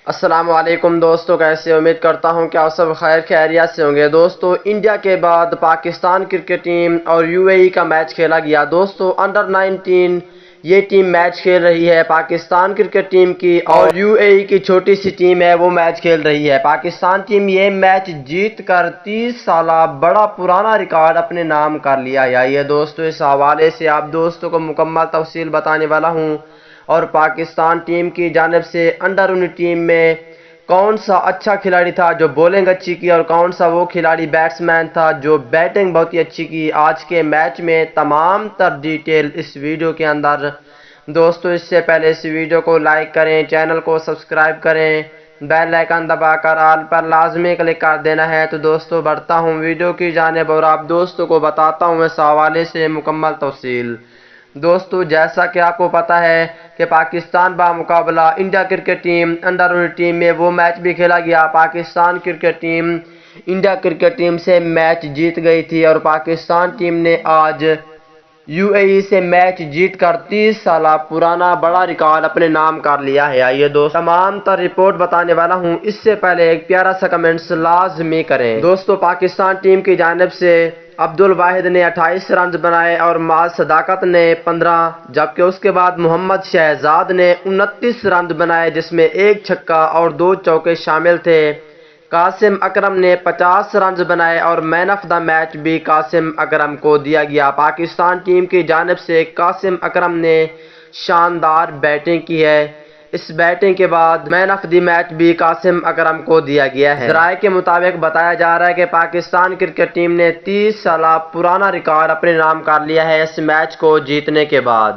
السلام علیکم دوستو، کیسے؟ امید کرتا ہوں کہ آپ سب خیر خیریت سے ہوں گے۔ دوستو، انڈیا کے بعد پاکستان کرکٹ ٹیم اور یو اے ای کا میچ کھیلا گیا۔ دوستو، انڈر 19 یہ ٹیم میچ کھیل رہی ہے پاکستان کرکٹ ٹیم کی، اور یو اے ای کی چھوٹی سی ٹیم ہے وہ میچ کھیل رہی ہے۔ پاکستان ٹیم یہ میچ جیت کر 30 سالہ بڑا پرانا ریکارڈ اپنے نام کر لیا ہے۔ یہ دوستو، اس حوالے سے آپ دوستوں کو مکمل تفصیل بتانے والا ہوں، اور پاکستان ٹیم کی جانب سے انڈر 19 ٹیم میں کون سا اچھا کھلاڑی تھا جو بولنگ اچھی کی، اور کون سا وہ کھلاڑی بیٹسمین تھا جو بیٹنگ بہت ہی اچھی کی آج کے میچ میں، تمام تر ڈیٹیل اس ویڈیو کے اندر۔ دوستو، اس سے پہلے اس ویڈیو کو لائک کریں، چینل کو سبسکرائب کریں، بیل آئیکن دبا کر آل پر لازمی کلک کر دینا ہے۔ تو دوستو، بڑھتا ہوں ویڈیو کی جانب اور آپ دوستوں کو بتاتا ہوں اس حوالے سے مکمل تفصیل۔ دوستو، جیسا کہ آپ کو پتہ ہے کہ پاکستان بمقابلہ India cricket team under 19 team میں وہ میچ بھی کھیلا گیا۔ Pakistan cricket team India cricket team سے میچ جیت گئی تھی، اور پاکستان ٹیم نے آج یو اے ای سے میچ جیت کر 30 سالہ پرانا بڑا ریکارڈ اپنے نام کر لیا ہے۔ آئیے دوستو، تمام تر رپورٹ بتانے والا ہوں، اس سے پہلے ایک پیارا سا کمنٹس لازمی کریں۔ دوستو، پاکستان ٹیم کی جانب سے عبدالواحد نے 28 رنز بنائے اور معاذ صداقت نے 15، جبکہ اس کے بعد محمد شہزاد نے 29 رنز بنائے، جس میں ایک چھکا اور 2 چوکے شامل تھے۔ قاسم اکرم نے 50 رنز بنائے اور مین آف دا میچ بھی قاسم اکرم کو دیا گیا۔ پاکستان ٹیم کی جانب سے قاسم اکرم نے شاندار بیٹنگ کی ہے۔ اس بیٹنگ کے بعد مین آف دی میچ بھی قاسم اکرم کو دیا گیا ہے۔ ذرائع کے مطابق بتایا جا رہا ہے کہ پاکستان کرکٹ ٹیم نے 30 سالہ پرانا ریکارڈ اپنے نام کر لیا ہے اس میچ کو جیتنے کے بعد۔